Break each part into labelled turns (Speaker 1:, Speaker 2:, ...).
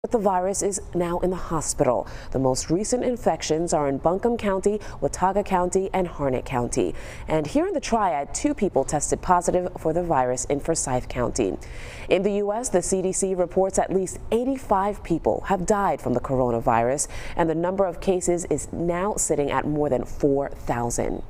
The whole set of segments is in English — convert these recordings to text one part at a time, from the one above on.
Speaker 1: But the virus is now in the hospital. The most recent infections are in Buncombe County, Watauga County, and Harnett County. And here in the Triad, 2 people tested positive for the virus in Forsyth County. In the U.S., the CDC reports at least 85 people have died from the coronavirus, and the number of cases is now sitting at more than 4,000.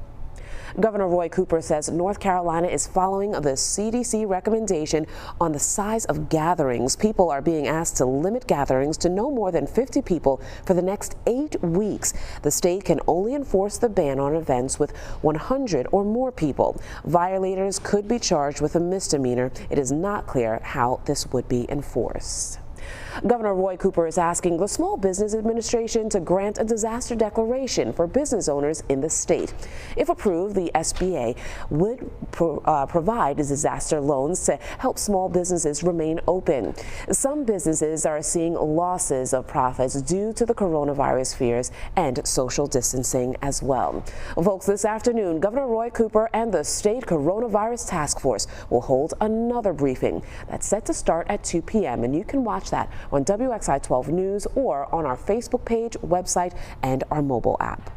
Speaker 1: Governor Roy Cooper says North Carolina is following the CDC recommendation on the size of gatherings. People are being asked to limit gatherings to no more than 50 people for the next 8 weeks. The state can only enforce the ban on events with 100 or more people. Violators could be charged with a misdemeanor. It is not clear how this would be enforced. Governor Roy Cooper is asking the Small Business Administration to grant a disaster declaration for business owners in the state. If approved, the SBA would provide disaster loans to help small businesses remain open. Some businesses are seeing losses of profits due to the coronavirus fears and social distancing as well. Folks, this afternoon, Governor Roy Cooper and the State Coronavirus Task Force will hold another briefing that's set to start at 2 p.m. and you can watch that on WXI 12 News or on our Facebook page, website, and our mobile app.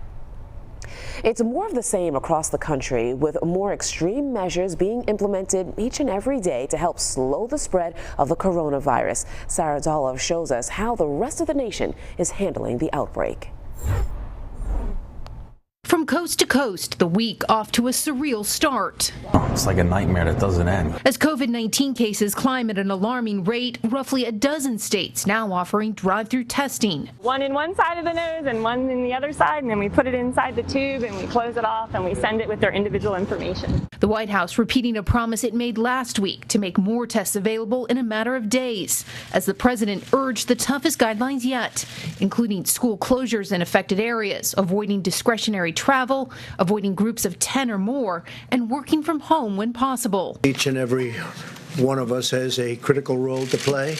Speaker 1: It's more of the same across the country, with more extreme measures being implemented each and every day to help slow the spread of the coronavirus. Sarah Doloff shows us how the rest of the nation is handling the outbreak.
Speaker 2: From coast to coast, the week off to a surreal start.
Speaker 3: It's like a nightmare that doesn't end.
Speaker 2: As COVID-19 cases climb at an alarming rate, roughly a dozen states now offering drive-through testing.
Speaker 4: One in one side of the nose and one in the other side, and then we put it inside the tube and we close it off and we send it with their individual information.
Speaker 2: The White House repeating a promise it made last week to make more tests available in a matter of days, as the president urged the toughest guidelines yet, including school closures in affected areas, avoiding discretionary travel, avoiding groups of 10 or more, and working from home when possible.
Speaker 5: Each and every one of us has a critical role to play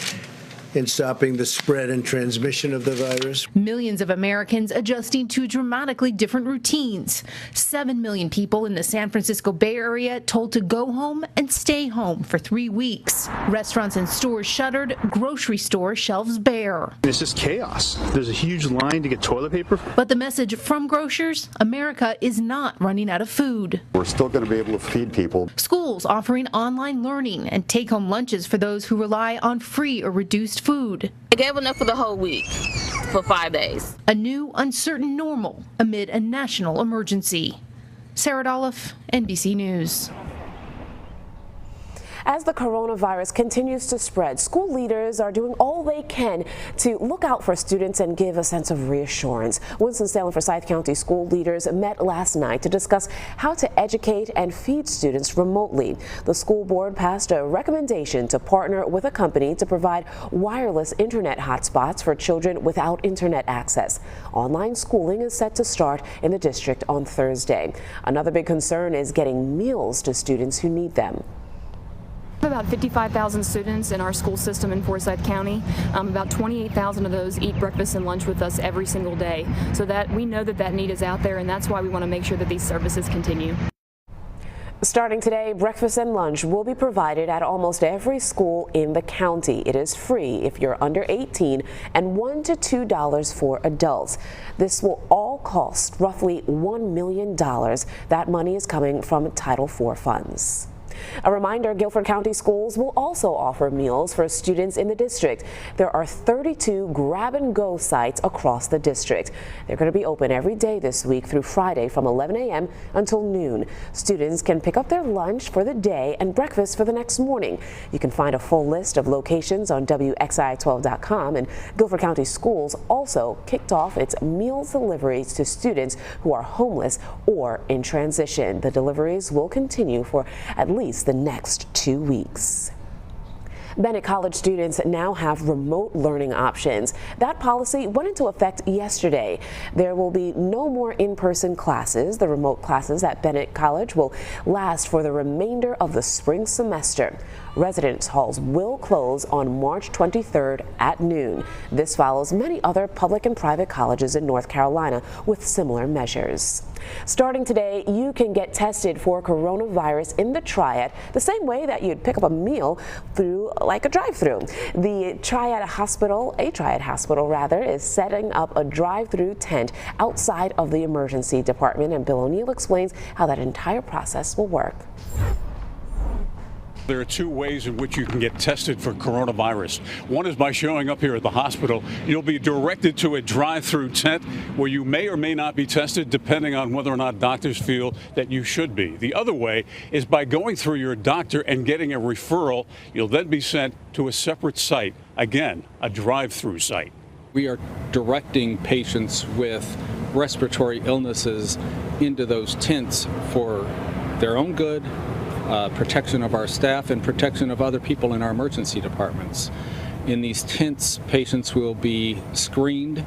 Speaker 5: in stopping the spread and transmission of the virus.
Speaker 2: Millions of Americans adjusting to dramatically different routines. 7 million people in the San Francisco Bay Area told to go home and stay home for 3 weeks. Restaurants and stores shuttered, grocery store shelves bare.
Speaker 6: It's just chaos. There's a huge line to get toilet paper.
Speaker 2: But the message from grocers, America is not running out of food.
Speaker 7: We're still going to be able to feed people.
Speaker 2: Schools offering online learning and take-home lunches for those who rely on free or reduced food.
Speaker 8: I gave enough for the whole week, for 5 days.
Speaker 2: A new, uncertain normal amid a national emergency. Sarah Doloff, NBC News.
Speaker 1: As the coronavirus continues to spread, school leaders are doing all they can to look out for students and give a sense of reassurance. Winston-Salem Forsyth County school leaders met last night to discuss how to educate and feed students remotely. The school board passed a recommendation to partner with a company to provide wireless internet hotspots for children without internet access. Online schooling is set to start in the district on Thursday. Another big concern is getting meals to students who need them.
Speaker 9: About 55,000 students in our school system in Forsyth County. About 28,000 of those eat breakfast and lunch with us every single day. So that we know that need is out there, and that's why we want to make sure that these services continue.
Speaker 1: Starting today, breakfast and lunch will be provided at almost every school in the county. It is free if you're under 18 and $1 to $2 for adults. This will all cost roughly $1 million. That money is coming from Title IV funds. A reminder, Guilford County Schools will also offer meals for students in the district. There are 32 grab-and-go sites across the district. They're going to be open every day this week through Friday from 11 a.m. until noon. Students can pick up their lunch for the day and breakfast for the next morning. You can find a full list of locations on WXI12.com, and Guilford County Schools also kicked off its meals deliveries to students who are homeless or in transition. The deliveries will continue for at least the next 2 weeks. Bennett College students now have remote learning options. That policy went into effect yesterday. There will be no more in-person classes. The remote classes at Bennett College will last for the remainder of the spring semester. Residence halls will close on March 23rd at noon. This follows many other public and private colleges in North Carolina with similar measures. Starting today, you can get tested for coronavirus in the Triad the same way that you'd pick up a meal through like a drive-through. The Triad Hospital, is setting up a drive-through tent outside of the emergency department, and Bill O'Neill explains how that entire process will work.
Speaker 10: There are two ways in which you can get tested for coronavirus. One is by showing up here at the hospital. You'll be directed to a drive-through tent where you may or may not be tested depending on whether or not doctors feel that you should be. The other way is by going through your doctor and getting a referral. You'll then be sent to a separate site. Again, a drive-through site.
Speaker 11: We are directing patients with respiratory illnesses into those tents for their own good, protection of our staff, and protection of other people in our emergency departments. In these tents, patients will be screened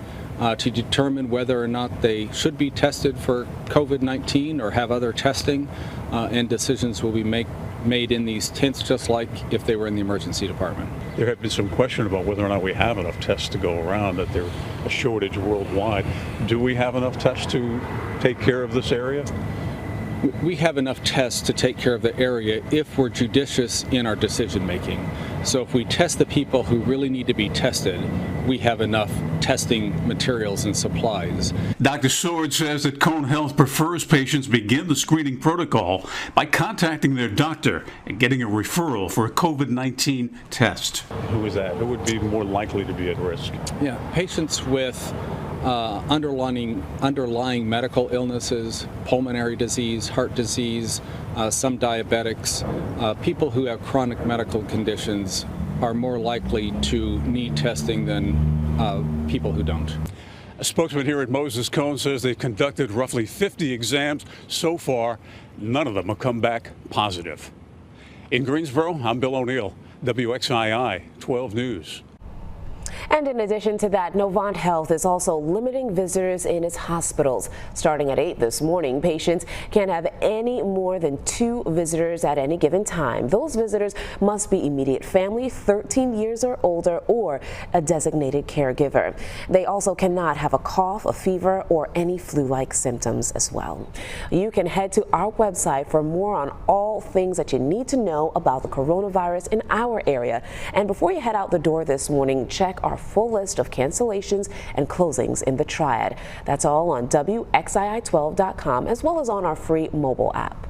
Speaker 11: to determine whether or not they should be tested for COVID-19 or have other testing, and decisions will be made in these tents just like if they were in the emergency department.
Speaker 10: There have been some question about whether or not we have enough tests to go around, that there's a shortage worldwide. Do we have enough tests to take care of this area?
Speaker 11: We have enough tests to take care of the area if we're judicious in our decision making. So if we test the people who really need to be tested, we have enough testing materials and supplies.
Speaker 10: Dr. Sword says that Cone Health prefers patients begin the screening protocol by contacting their doctor and getting a referral for a COVID-19 test. Who is that? Who would be more likely to be at risk?
Speaker 11: Yeah, patients with underlying medical illnesses, pulmonary disease, heart disease, some diabetics, people who have chronic medical conditions are more likely to need testing than people who don't.
Speaker 10: A spokesman here at Moses Cone says they've conducted roughly 50 exams. So far, none of them have come back positive. In Greensboro, I'm Bill O'Neill, WXII 12 News.
Speaker 1: And in addition to that, Novant Health is also limiting visitors in its hospitals. Starting at 8 this morning, patients can't have any more than 2 visitors at any given time. Those visitors must be immediate family, 13 years or older, or a designated caregiver. They also cannot have a cough, a fever, or any flu-like symptoms as well. You can head to our website for more on all things that you need to know about the coronavirus in our area. And before you head out the door this morning, check our full list of cancellations and closings in the Triad. That's all on WXII12.com as well as on our free mobile app.